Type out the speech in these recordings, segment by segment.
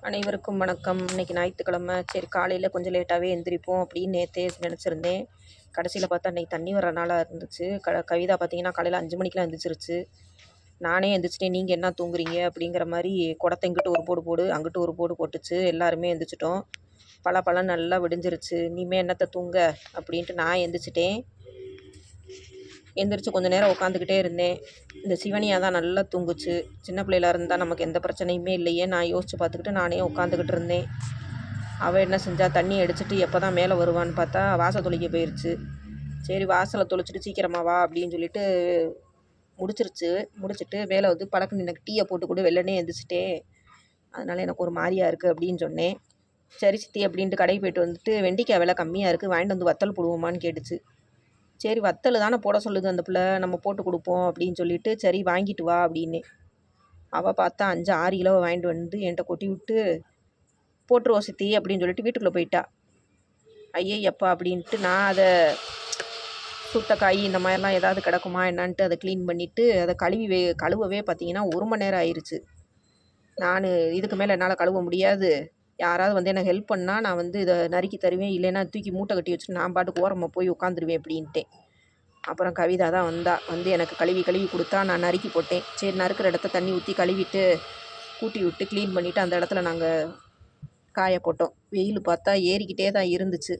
அனைவருக்கும் வணக்கம். இன்னைக்கு ஞாயித்துக்கிழமை. சரி காலையில் கொஞ்சம் லேட்டாகவே எந்திரிப்போம் அப்படின்னு நேற்றே நினச்சிருந்தேன். கடைசியில் பார்த்தா இன்றைக்கி தண்ணி வர நாளாக இருந்துச்சு. கவிதா பார்த்தீங்கன்னா காலையில் 5 மணிக்கெலாம் எந்திரிச்சிருச்சு. நானே எந்திரிச்சிட்டேன், நீங்கள் என்ன தூங்குறீங்க அப்படிங்கிற மாதிரி குடத்தை இங்கிட்டு ஒரு போடு போடு அங்கிட்டு ஒரு போடு போட்டுச்சு. எல்லாருமே எந்திரிச்சிட்டோம். பழம் நல்லா விடிஞ்சிருச்சு. இனிமேல் என்னத்தை தூங்க அப்படின்ட்டு நான் எந்திரிச்சிட்டேன். எந்திரிச்சு கொஞ்சம் நேரம் உட்காந்துக்கிட்டே இருந்தேன். இந்த சிவனியா தான் நல்லா தூங்குச்சு. சின்ன பிள்ளையில இருந்தால் நமக்கு எந்த பிரச்சனையுமே இல்லையே நான் யோசித்து பார்த்துக்கிட்டு நானே உட்காந்துக்கிட்டு இருந்தேன். அவள் என்ன செஞ்சா, தண்ணி அடிச்சுட்டு எப்போ தான் மேலே வருவான்னு பார்த்தா வாசல் தொளிக்க போயிடுச்சு. சரி வாசலை தொளிச்சிட்டு சீக்கிரமா வா அப்படின்னு சொல்லிட்டு முடிச்சுட்டு வேலை வந்து பழக்கம் எனக்கு டீயை போட்டு கூட வெள்ளனே எழுந்திரிச்சிட்டேன். அதனால் எனக்கு ஒரு மாதிரியாக இருக்குது அப்படின்னு சொன்னேன். சரி சித்தி அப்படின்ட்டு கடைக்கு போயிட்டு வந்துட்டு வெண்டிக்காய் விலை கம்மியாக இருக்குது, வாங்கிட்டு வந்து வத்தல் போடுவோமான்னு கேட்டுச்சு. சரி வத்தல் தானே போட சொல்லுது அந்த பிள்ளை, நம்ம போட்டு கொடுப்போம் அப்படின்னு சொல்லிட்டு சரி வாங்கிட்டு வா அப்படின்னு. அவள் பார்த்தா 5-6 கிலோ வாங்கிட்டு வந்து என்கிட்ட கொட்டி விட்டு போட்டுருவோம் சித்தி அப்படின்னு சொல்லிட்டு வீட்டுக்குள்ளே போயிட்டா. ஐயப்பா அப்படின்ட்டு நான் அதை சுட்ட காய் இந்த மாதிரிலாம் ஏதாவது கிடக்குமா என்னான்ட்டு அதை க்ளீன் பண்ணிவிட்டு அதை கழுவவே பார்த்தீங்கன்னா 1 மணி நேரம் ஆயிடுச்சு. நான் இதுக்கு மேலே என்னால் கழுவ முடியாது, யாராவது வந்து எனக்கு ஹெல்ப் பண்ணால் நான் வந்து இதை நறுக்கி தருவேன், இல்லைன்னா தூக்கி மூட்டை கட்டி வச்சுட்டு நான் பாட்டுக்கு ஓரமாக போய் உட்காந்துருவேன் அப்படின்ட்டேன். அப்புறம் கவிதா தான் வந்து எனக்கு கழுவி கொடுத்தா. நான் நறுக்கி போட்டேன். சரி நறுக்கிற இடத்த தண்ணி ஊற்றி கழுவிட்டு கூட்டி விட்டு க்ளீன் பண்ணிவிட்டு அந்த இடத்துல நாங்கள் காய போட்டோம். வெயில் பார்த்தா ஏறிக்கிட்டே தான் இருந்துச்சு.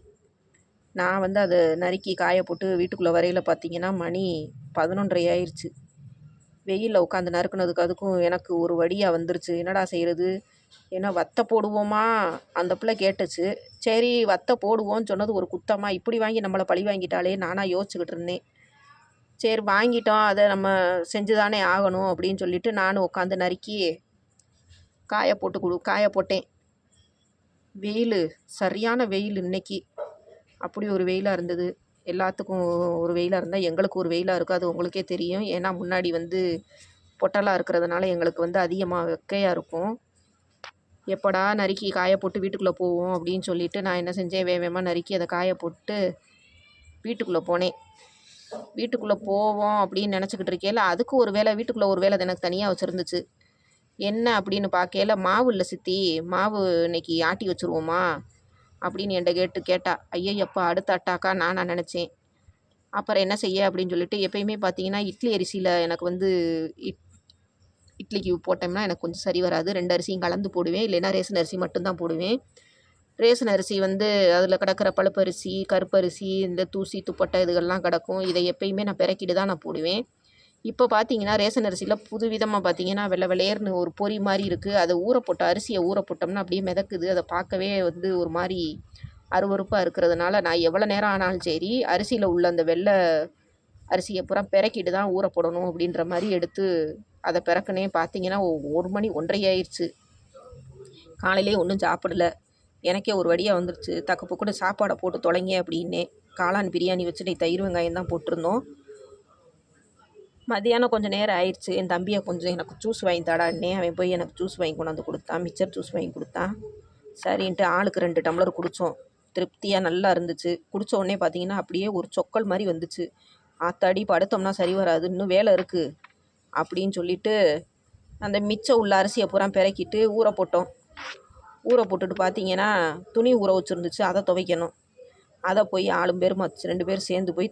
நான் வந்து அதை நறுக்கி காய போட்டு வீட்டுக்குள்ளே வரையில் பார்த்தீங்கன்னா மணி 11:30 ஆயிடுச்சு. வெயிலில் உட்காந்து நறுக்குனதுக்கு அதுக்கும் எனக்கு ஒரு வழியாக வந்துருச்சு. என்னடா செய்கிறது, ஏன்னா வத்தை போடுவோமா அந்த பிள்ளை கேட்டுச்சு. சரி வத்தை போடுவோன்னு சொன்னது ஒரு குத்தமா, இப்படி வாங்கி நம்மளை பழி வாங்கிட்டாலே நானாக யோசிச்சுக்கிட்டு இருந்தேன். சரி வாங்கிட்டோம், அதை நம்ம செஞ்சு தானே ஆகணும் அப்படின்னு சொல்லிட்டு நானும் உட்காந்து நறுக்கி காய போட்டேன். வெயில் சரியான வெயில் இன்னைக்கு. அப்படி ஒரு வெயிலாக இருந்தது. எல்லாத்துக்கும் ஒரு வெயிலாக இருந்தால் எங்களுக்கு ஒரு வெயிலாக இருக்கும், அது உங்களுக்கே தெரியும். ஏன்னா முன்னாடி வந்து பொட்டலாக இருக்கிறதுனால எங்களுக்கு வந்து அதிகமாக வெக்கையாக இருக்கும். எப்படா நறுக்கி காய போட்டு வீட்டுக்குள்ளே போவோம் அப்படின்னு சொல்லிட்டு நான் என்ன செஞ்சேன், வேகமாக நறுக்கி அதை காய போட்டு வீட்டுக்குள்ளே போனேன். வீட்டுக்குள்ளே போவோம் அப்படின்னு நினச்சிக்கிட்டு இருக்கையில் அதுக்கு ஒரு வேலை, வீட்டுக்குள்ளே ஒரு வேலை எனக்கு தனியாக வச்சுருந்துச்சு. என்ன அப்படின்னு பார்க்கையில, மாவு இல்லை சித்தி, மாவு இன்னைக்கு ஆட்டி வச்சுருவோமா அப்படின்னு என்கிட்ட கேட்டா. ஐயப்பா அடுத்த அட்டாக்கா நான் நினச்சேன். அப்புறம் என்ன செய்ய அப்படின்னு சொல்லிட்டு, எப்பயுமே பார்த்தீங்கன்னா இட்லி அரிசியில் எனக்கு வந்து இட்லிக்கு போட்டோம்னா எனக்கு கொஞ்சம் சரி வராது. 2 அரிசியும் கலந்து போடுவேன், இல்லைன்னா ரேஷன் அரிசி மட்டும்தான் போடுவேன். ரேஷன் அரிசி வந்து அதில் கிடக்கிற பழுப்பரிசி, கருப்பரிசி, இந்த தூசி துப்பட்டை இதுகள்லாம் கிடக்கும். இதை எப்பயுமே நான் பிறக்கிட்டு தான் நான் போடுவேன். இப்போ பார்த்தீங்கன்னா ரேஷன் அரிசியில் புது விதமாக பார்த்தீங்கன்னா வெள்ளை வெளையர்னு ஒரு பொறி மாதிரி இருக்குது. அதை அரிசியை ஊற போட்டோம்னா அப்படியே மிதக்குது. அதை பார்க்கவே வந்து ஒரு மாதிரி அருவருப்பாக இருக்கிறதுனால நான் எவ்வளோ நேரம் ஆனாலும் சரி அரிசியில் உள்ள அந்த வெள்ளை அரிசியை பூரா பிறக்கிட்டு தான் ஊற போடணும் அப்படின்ற மாதிரி எடுத்து அதை பிறக்குனே. பார்த்தீங்கன்னா 1 மணி 1:30 ஆயிடுச்சு. காலையிலே ஒன்றும் சாப்பிடல. எனக்கே ஒரு வழியாக வந்துருச்சு. தக்க கூட சாப்பாடை போட்டு தொலைங்க அப்படின்னே. காளான் பிரியாணி வச்சுட்டு தயிர் வெங்காயம் தான் போட்டிருந்தோம். மதியானம் கொஞ்சம் நேரம் ஆயிடுச்சு. என் தம்பியை கொஞ்சம் எனக்கு ஜூஸ் வாங்கி தடான்னே. அவன் போய் எனக்கு ஜூஸ் வாங்கி கொண்டாந்து கொடுத்தான், மிக்சர் ஜூஸ் வாங்கி கொடுத்தான். சரின்ட்டு ஆளுக்கு 2 டம்ளர் குடித்தோம். திருப்தியாக நல்லா இருந்துச்சு. குடித்த உடனே பார்த்தீங்கன்னா அப்படியே ஒரு சொக்கல் மாதிரி வந்துச்சு. ஆத்தாடி படுத்தோம்னா சரி வராது, இன்னும் வேலை இருக்குது அப்படின்னு சொல்லிட்டு அந்த மிச்சம் உள்ள அரிசியை பூரா பிறக்கிட்டு ஊற போட்டுட்டு பார்த்தீங்கன்னா துணி ஊற வச்சுருந்துச்சு, அதை துவைக்கணும். அதை போய் 2 பேர் சேர்ந்து போய்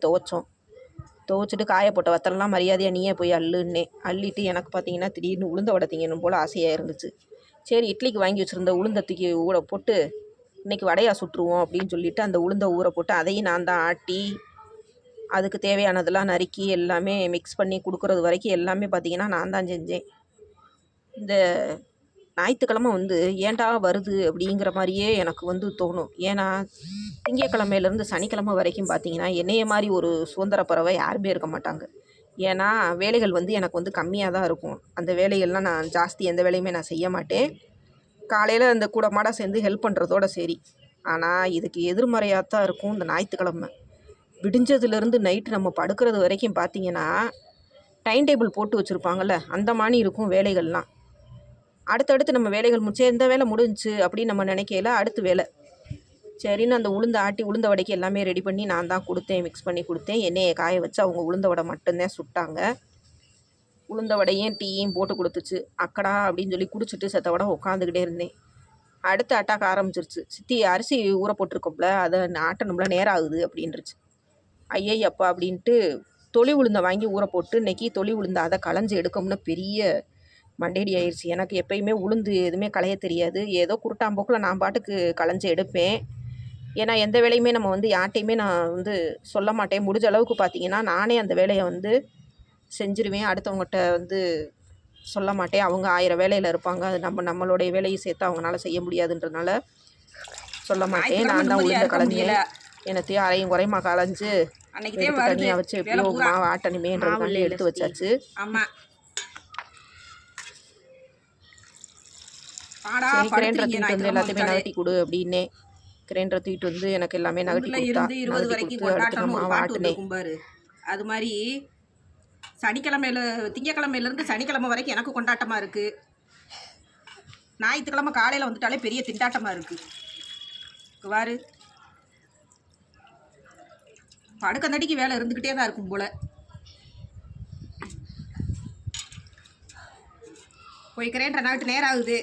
துவைச்சிட்டு காய போட்ட வத்தலெல்லாம் மரியாதையாக நீயே போய் அள்ளிட்டு எனக்கு பார்த்தீங்கன்னா திடீர்னு உளுந்த வடை திங்கணும் போல் ஆசையாக இருந்துச்சு. சரி இட்லிக்கு வாங்கி வச்சுருந்த உளுந்த தூக்கி ஊற போட்டு இன்றைக்கி வடையாக சுட்டுருவோம் அப்படின்னு சொல்லிவிட்டு அந்த உளுந்த ஊற போட்டு அதையும் நான் தான் ஆட்டி அதுக்கு தேவையானதெல்லாம் நறுக்கி எல்லாமே மிக்ஸ் பண்ணி கொடுக்குறது வரைக்கும் எல்லாமே பார்த்திங்கன்னா நான் தான் செஞ்சேன். இந்த ஞாயிற்றுக்கிழமை வந்து ஏன்டா வருது அப்படிங்கிற மாதிரியே எனக்கு வந்து தோணும். ஏன்னா திங்கக்கிழமையிலேருந்து சனிக்கிழமை வரைக்கும் பார்த்திங்கன்னா என்னைய மாதிரி ஒரு சுதந்திர பறவை யாருமே இருக்க மாட்டாங்க. ஏன்னா வேலைகள் வந்து எனக்கு வந்து கம்மியாக தான் இருக்கும். அந்த வேலைகள்லாம் நான் ஜாஸ்தி எந்த வேலையுமே நான் செய்ய மாட்டேன். காலையில் அந்த கூட மாட சேர்ந்து ஹெல்ப் பண்ணுறதோட சரி. ஆனால் இதுக்கு எதிர்மறையாக தான் இருக்கும் இந்த ஞாயிற்றுக்கிழமை. விடிஞ்சதுலேருந்து நைட்டு நம்ம படுக்கிறது வரைக்கும் பார்த்திங்கன்னா டைம் டேபிள் போட்டு வச்சுருப்பாங்கள்ல, அந்த மாதிரி இருக்கும் வேலைகள்லாம். அடுத்தடுத்து நம்ம வேலைகள் முடிச்சு எந்த வேலை முடிஞ்சிச்சு அப்படின்னு நம்ம நினைக்கையில அடுத்து வேலை. சரின்னு அந்த உளுந்த வடைக்கு எல்லாமே ரெடி பண்ணி நான் தான் கொடுத்தேன், மிக்ஸ் பண்ணி கொடுத்தேன். எண்ணெயை காய வச்சு அவங்க உளுந்த வடை மட்டும்தான் சுட்டாங்க. உளுந்த வடையும் டீயும் போட்டு கொடுத்துச்சு. அக்கடா அப்படின்னு சொல்லி குடிச்சிட்டு செத்த வடை உட்காந்துக்கிட்டே இருந்தேன். அடுத்து அட்டாக்க ஆரம்பிச்சிருச்சு. சித்தி அரிசி ஊற போட்டிருக்கோம்ல, அதை ஆட்டணும்ல நேரம் ஆகுது அப்படின்ருச்சு. ஐயையப்பா அப்படின்ட்டு தொளி உளுந்தை வாங்கி ஊற போட்டு இன்னைக்கு தொளி உளுந்தை அதை களைஞ்சி எடுக்கணும்னு பெரிய மண்டேடி ஆயிடுச்சு. எனக்கு எப்பயுமே உளுந்து எதுவுமே களைய தெரியாது. ஏதோ குருட்டாம்போக்கில் நான் பாட்டுக்கு களைஞ்சி எடுப்பேன். ஏன்னா எந்த வேலையுமே நம்ம வந்து யார்ட்டையுமே நான் வந்து சொல்ல மாட்டேன். முடிஞ்ச அளவுக்கு பார்த்தீங்கன்னா நானே அந்த வேலையை வந்து செஞ்சுருவேன். அடுத்தவங்ககிட்ட வந்து சொல்ல மாட்டேன். அவங்க 1000 வேலையில் இருப்பாங்க. அது நம்மளுடைய வேலையும் சேர்த்து அவங்களால செய்ய முடியாதுன்றதுனால சொல்ல மாட்டேன். நான் தான் உளுந்த களைஞ்சேன். என்னத்தையும் அரையும் குறையுமா களைஞ்சு எடுத்து தனியாக வச்சு எப்படியோ மாவு ஆட்டணுமேன்றதுக்காண்டி எடுத்து வச்சாச்சு. சரி கிரைண்டரை தூக்கிட்டு வந்து எல்லாத்தையுமே நகட்டி கொடு அப்படின்னே. கிரைண்டரை தூக்கிட்டு வந்து எனக்கு எல்லாமே நகட்டி கொடுத்தா. நகட்டி கொடுத்து அடுத்து நான் மாவு ஆட்டினேன். அது மாதிரி திங்கக்கிழமையிலேருந்து சனிக்கிழமை வரைக்கும் எனக்கு கொண்டாட்டமாக இருக்குது. ஞாயிற்றுக்கிழமை காலையில் வந்துட்டாலே பெரிய திண்டாட்டமாக இருக்குது. வாரு படுக்கந்தடிக்கு வேலை இருந்துக்கிட்டே தான் இருக்கும் போல். போய் கிரைண்டரை நகட்டு நேரம் ஆகுது.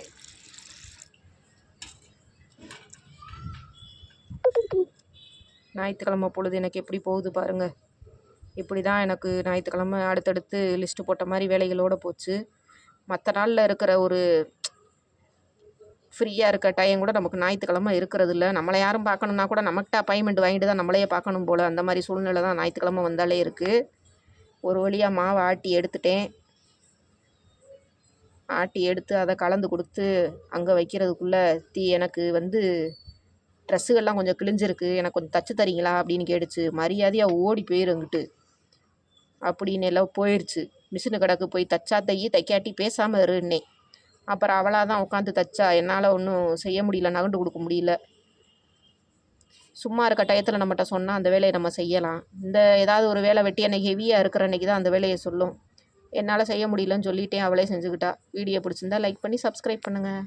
ஞாயிற்றுக்கிழமை பொழுது எனக்கு எப்படி போகுது பாருங்கள். இப்படி தான் எனக்கு ஞாயிற்றுக்கிழமை அடுத்தடுத்து லிஸ்ட்டு போட்ட மாதிரி வேலைகளோடு போச்சு. மற்ற நாளில் இருக்கிற ஒரு ஃப்ரீயாக இருக்க டைம் கூட நமக்கு ஞாயிற்றுக்கிழமை இருக்கிறது இல்லை. நம்மளை யாரும் பார்க்கணுன்னா கூட நம்மகிட்ட அப்பாயின்மெண்ட் வாங்கிட்டு தான் நம்மளையே பார்க்கணும் போல். அந்த மாதிரி சூழ்நிலை தான் ஞாயிற்றுக்கிழமை வந்தாலே இருக்குது. ஒரு வழியாக மாவை ஆட்டி எடுத்துட்டேன். ஆட்டி எடுத்து அதை கலந்து கொடுத்து அங்கே வைக்கிறதுக்குள்ளே எனக்கு வந்து ட்ரெஸ்ஸுகள்லாம் கொஞ்சம் கிழிஞ்சிருக்கு, எனக்கு கொஞ்சம் தச்சு தரீங்களா அப்படின்னு கேட்டுச்சு. மரியாதையாக ஓடி போயிருங்கிட்டு அப்படின்னு எல்லாம் போயிடுச்சு. மிஷினு கடைக்கு போய் தச்சா தைக்காட்டி பேசாமல் இருன்னே. அப்புறம் அவளாக தான் உட்காந்து தச்சா. என்னால் ஒன்றும் செய்ய முடியல, நகண்டு கொடுக்க முடியல. சும்மா இருக்க டயத்தில் நம்மகிட்ட சொன்னால் அந்த வேலையை நம்ம செய்யலாம். இந்த ஏதாவது ஒரு வேலை வெட்டி அன்றைக்கி ஹெவியாக இருக்கிற அன்றைக்கி தான் அந்த வேலையை சொல்லும். என்னால் செய்ய முடியலன்னு சொல்லிட்டேன். அவளே செஞ்சுக்கிட்டா. வீடியோ பிடிச்சிருந்தா லைக் பண்ணி சப்ஸ்கிரைப் பண்ணுங்கள்.